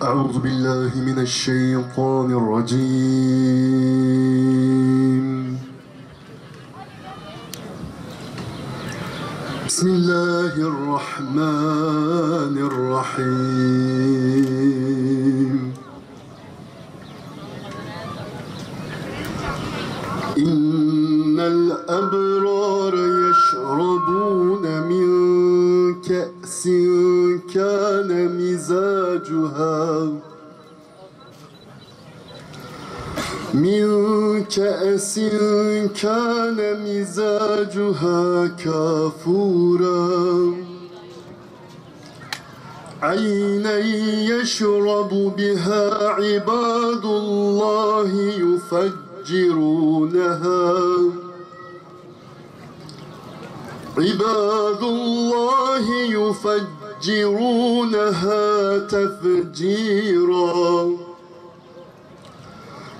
أعوذ بالله من الشيطان الرجيم. بسم الله الرحمن الرحيم. إن الأبرار يشربون من كأس كان مزاجها كافورا عينا يشرب بها عباد الله يفجرونها تفجيرا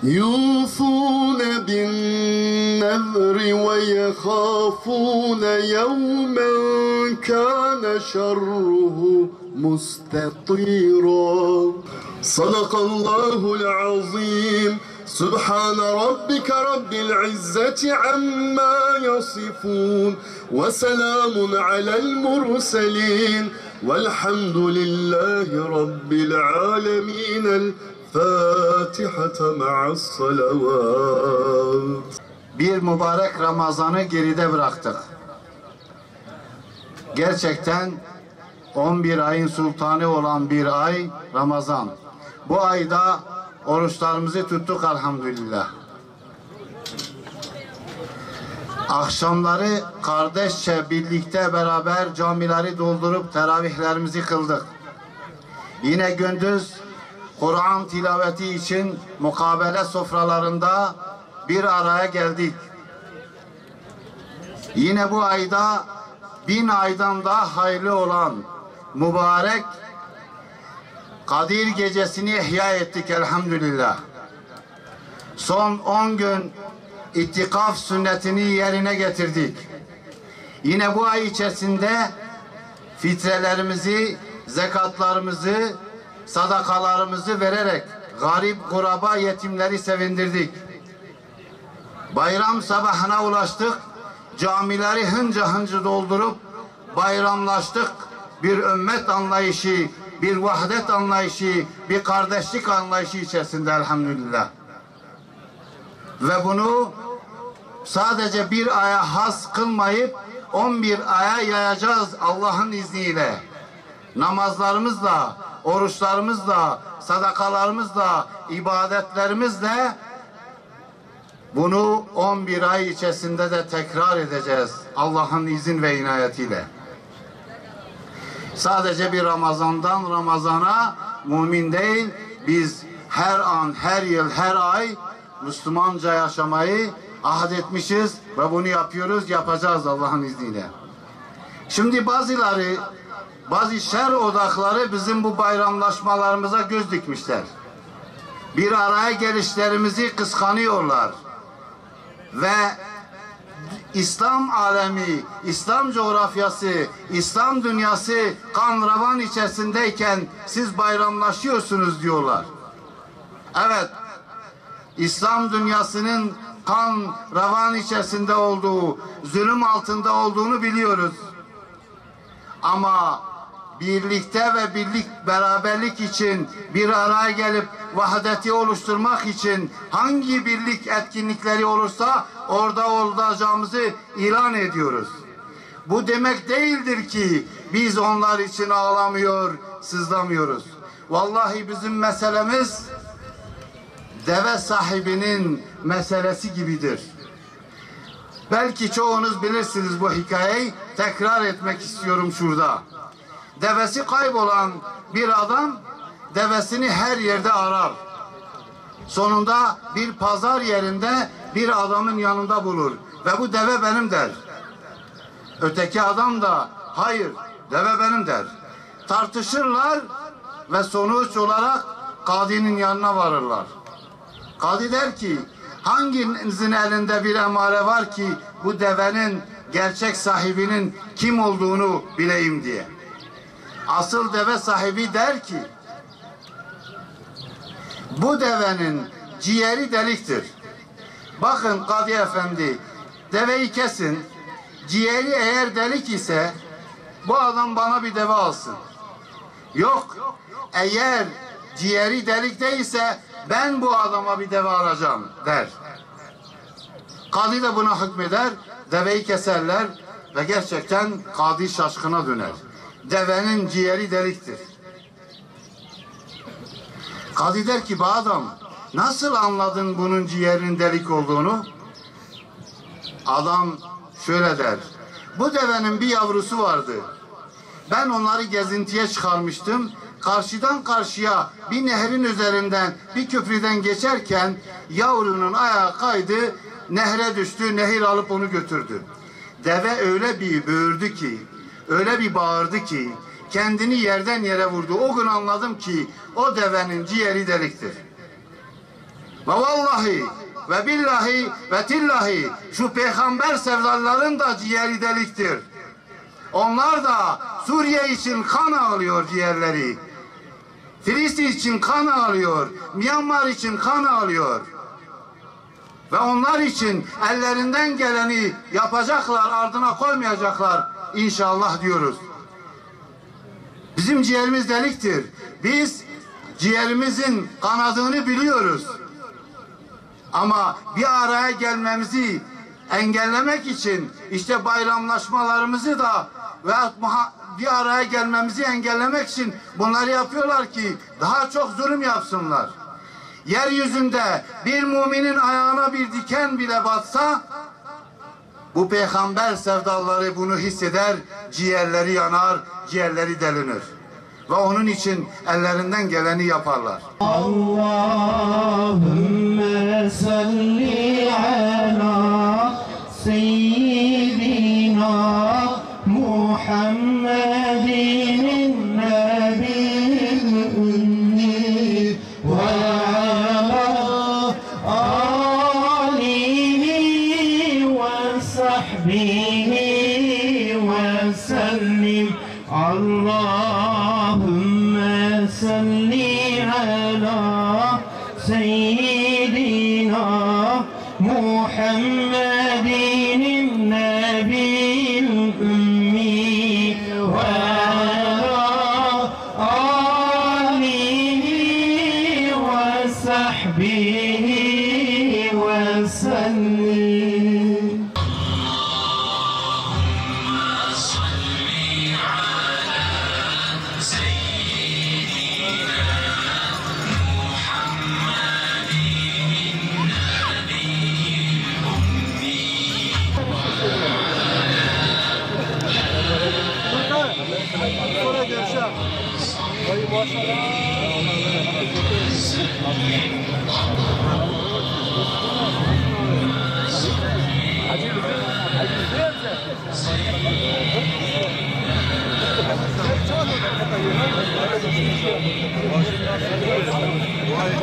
يوفون بالنذر ويخافون يوما كان شره مستطيرا. صدق الله العظيم. سبحان ربك رب العزة عما يصفون وسلام على المرسلين والحمد لله رب العالمين. الفاتحة مع الصلوات. Bir mübarek Ramazan'ı geride bıraktık. Gerçekten 11 ayın sultanı olan bir ay Ramazan. Bu ayda oruçlarımızı tuttuk elhamdülillah. Akşamları kardeşçe birlikte beraber camileri doldurup teravihlerimizi kıldık. Yine gündüz Kur'an tilaveti için mukabele sofralarında bir araya geldik. Yine bu ayda 1000 aydan daha hayırlı olan mübarek Kadir gecesini ihya ettik elhamdülillah. Son 10 gün ittikaf sünnetini yerine getirdik. Yine bu ay içerisinde fitrelerimizi, zekatlarımızı, sadakalarımızı vererek garip, kuraba, yetimleri sevindirdik. Bayram sabahına ulaştık. Camileri hınca hıncı doldurup bayramlaştık. Bir ümmet anlayışı, bir vahdet anlayışı, bir kardeşlik anlayışı içerisinde elhamdülillah. Ve bunu sadece bir aya has kılmayıp 11 aya yayacağız Allah'ın izniyle. Namazlarımızla, oruçlarımızla, sadakalarımızla, ibadetlerimizle bunu 11 ay içerisinde de tekrar edeceğiz Allah'ın izin ve inayetiyle. Sadece bir Ramazan'dan Ramazan'a mümin değil, biz her an, her yıl, her ay Müslümanca yaşamayı ahd etmişiz ve bunu yapıyoruz, yapacağız Allah'ın izniyle. Şimdi bazı şer odakları bizim bu bayramlaşmalarımıza göz dikmişler. Bir araya gelişlerimizi kıskanıyorlar. Ve İslam alemi, İslam coğrafyası, İslam dünyası kan revan içerisindeyken siz bayramlaşıyorsunuz diyorlar. Evet, İslam dünyasının kan revan içerisinde olduğu, zulüm altında olduğunu biliyoruz. Ama birlikte ve beraberlik için bir araya gelip vahdeti oluşturmak için hangi birlik etkinlikleri olursa orada olacağımızı ilan ediyoruz. Bu demek değildir ki biz onlar için ağlamıyor, sızlamıyoruz. Vallahi bizim meselemiz deve sahibinin meselesi gibidir. Belki çoğunuz bilirsiniz bu hikayeyi. Tekrar etmek istiyorum şurada. Devesi kaybolan bir adam devesini her yerde arar. Sonunda bir pazar yerinde bir adamın yanında bulur ve bu deve benim der. Öteki adam da hayır, deve benim der. Tartışırlar ve sonuç olarak kadinin yanına varırlar. Kadı der ki hanginizin elinde bir emare var ki bu devenin gerçek sahibinin kim olduğunu bileyim diye. Asıl deve sahibi der ki Bu devenin ciğeri deliktir. Bakın Kadı Efendi, deveyi kesin, ciğeri eğer delik ise bu adam bana bir deve alsın. Yok, eğer ciğeri delik değilse ben bu adama bir deve alacağım der. Kadı da buna hükmeder, deveyi keserler ve gerçekten kadı şaşkına döner. Devenin ciğeri deliktir. Kadı der ki, bu adam nasıl anladın bunun ciğerinin delik olduğunu? Adam şöyle der, bu devenin bir yavrusu vardı. Ben onları gezintiye çıkarmıştım. Karşıdan karşıya bir nehrin üzerinden, bir köprüden geçerken yavrunun ayağı kaydı, nehre düştü, nehir alıp onu götürdü. Deve öyle bir böğürdü ki, öyle bir bağırdı ki, kendini yerden yere vurdu. O gün anladım ki o devenin ciğeri deliktir. Ve vallahi ve billahi ve tillahi şu peygamber sevdalıların da ciğeri deliktir. Onlar da Suriye için kan ağlıyor ciğerleri. Filistin için kan ağlıyor. Myanmar için kan ağlıyor. Ve onlar için ellerinden geleni yapacaklar, ardına koymayacaklar inşallah diyoruz. Bizim ciğerimiz deliktir. Biz ciğerimizin kanadığını biliyoruz. Ama bir araya gelmemizi engellemek için işte bayramlaşmalarımızı da ve bir araya gelmemizi engellemek için bunları yapıyorlar ki daha çok zulüm yapsınlar. Yeryüzünde bir müminin ayağına bir diken bile batsa bu peygamber sevdaları bunu hisseder, ciğerleri yanar, ciğerleri delinir. Ve onun için ellerinden geleni yaparlar. Allahümme salli ala seyyidina Muhammedin nebiyil ümmi ve ala alihi ve sahbihi ve sellim. Allahümme salli ala seyyidina Muhammedin nebiyil ümmi ve ala alihi ve sahbihi ve sellim. Sonra görüşelim. Hayır,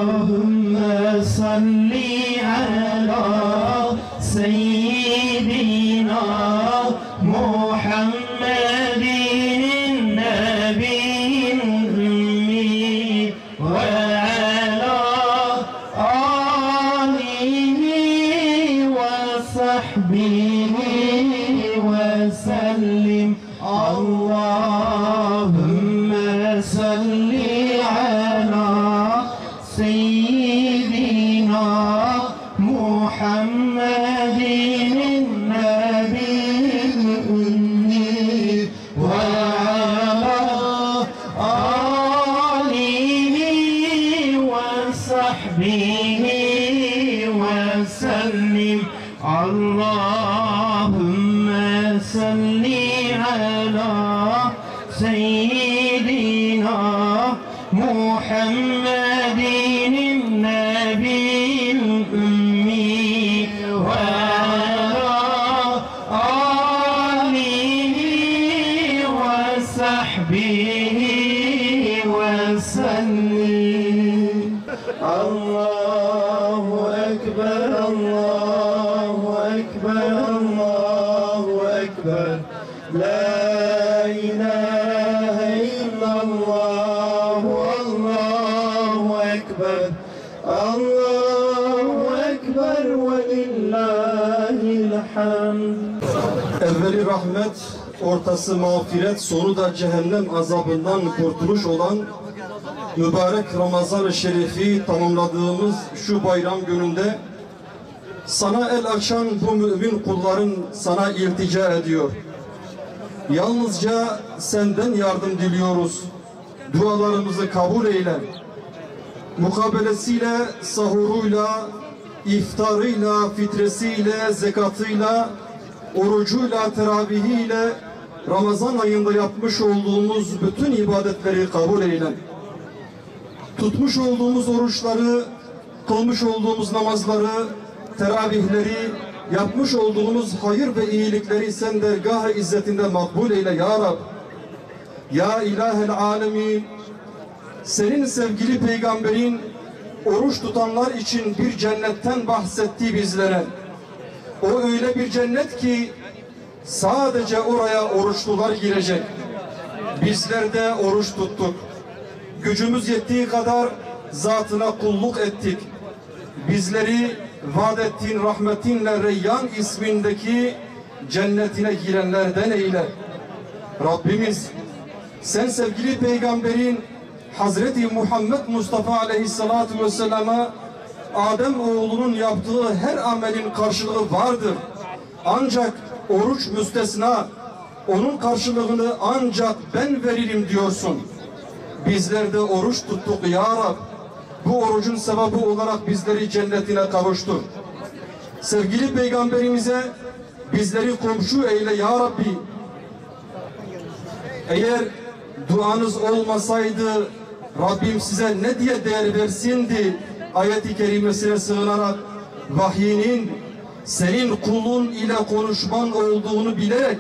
Allahümme salli ala seyyidina Muhammedin nebiyyin ümmi ve ala alihi ve sahbihi ve sellim. Allahümme salli ala seyyidina Muhammedin nebiyyin ümmi ve ala alihi ve sahbihi ve sellim. Allahümme salli ala seyyidina Muhammedin nebiyyin ümmi ve ala alihi ve sahbihi ve sellim. Allahu Ekber, Allahu Ekber, Allahu Ekber. La ilahe illallah, Allahu Ekber. Allahu Ekber ve lillahil hamd. Evveli rahmet, ortası mağfiret, sonu da cehennem azabından kurtuluş olan mübarek Ramazan-ı Şerif'i tamamladığımız şu bayram gününde sana el açan bu mümin kulların sana iltica ediyor. Yalnızca senden yardım diliyoruz. Dualarımızı kabul eyle. Mukabelesiyle, sahuruyla, iftarıyla, fitresiyle, zekatıyla, orucuyla, teravihiyle Ramazan ayında yapmış olduğumuz bütün ibadetleri kabul eyle. Tutmuş olduğumuz oruçları, kılmış olduğumuz namazları, teravihleri, yapmış olduğumuz hayır ve iyilikleri sen dergâh-ı izzetinde makbul eyle ya Rab. Ya İlahel alemin, senin sevgili peygamberin oruç tutanlar için bir cennetten bahsetti bizlere. O öyle bir cennet ki sadece oraya oruçlular girecek. Bizler de oruç tuttuk. Gücümüz yettiği kadar zatına kulluk ettik. Bizleri vaad ettiğin rahmetinle Reyyan ismindeki cennetine girenlerden eyle. Rabbimiz, sen sevgili peygamberin Hazreti Muhammed Mustafa Aleyhisselatü Vesselam'a Adem oğlunun yaptığı her amelin karşılığı vardır. Ancak oruç müstesna, onun karşılığını ancak ben veririm diyorsun. Bizler de oruç tuttuk ya Rab. Bu orucun sevabı olarak bizleri cennetine kavuştur. Sevgili peygamberimize bizleri komşu eyle ya Rabbi. Eğer duanız olmasaydı Rabbim size ne diye değer versindi? Ayet-i kerimesine sığınarak vahyinin senin kulun ile konuşman olduğunu bilerek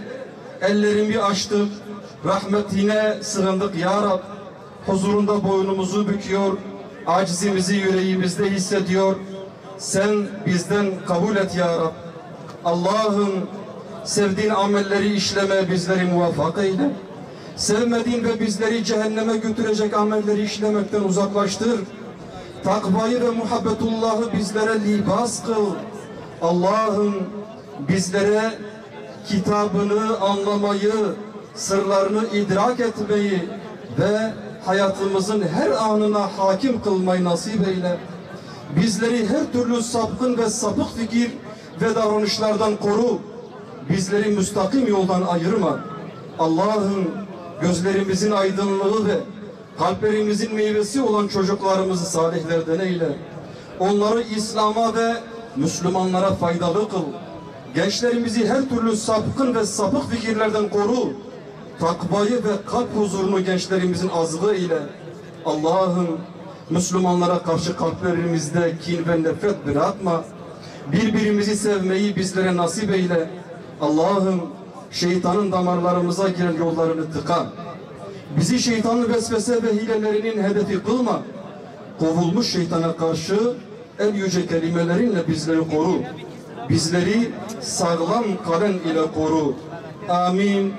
ellerimi açtık, rahmetine sığındık ya Rab. Huzurunda boynumuzu büküyor, acizimizi yüreğimizde hissediyor. Sen bizden kabul et ya Rab. Allah'ım, sevdiğin amelleri işleme bizleri muvaffak eyle. Sevmediğin ve bizleri cehenneme götürecek amelleri işlemekten uzaklaştır. takvayı ve muhabbetullahı bizlere libas kıl. Allah'ım bizlere kitabını anlamayı, sırlarını idrak etmeyi ve hayatımızın her anına hakim kılmayı nasip eyle. Bizleri her türlü sapkın ve sapık fikir ve davranışlardan koru. Bizleri müstakim yoldan ayırma. Allah'ım gözlerimizin aydınlığı ve kalplerimizin meyvesi olan çocuklarımızı salihlerden eyle. Onları İslam'a ve Müslümanlara faydalı kıl. Gençlerimizi her türlü sapkın ve sapık fikirlerden koru. Takvayı ve kalp huzurunu gençlerimizin azığı ile. Allah'ım Müslümanlara karşı kalplerimizde kin ve nefret bırakma. Birbirimizi sevmeyi bizlere nasip eyle. Allah'ım şeytanın damarlarımıza giren yollarını tıka. Bizi şeytanın vesvese ve hilelerinin hedefi kılma. Kovulmuş şeytana karşı en yüce kelimelerinle bizleri koru. Bizleri sağlam kalem ile koru. Amin.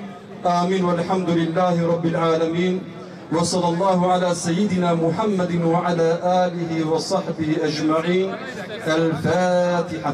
Amin. Velhamdülillahi Rabbil alemin. Ve sallallahu ala seyyidina Muhammedin ve ala alihi ve sahbihi ecma'in. El Fatiha.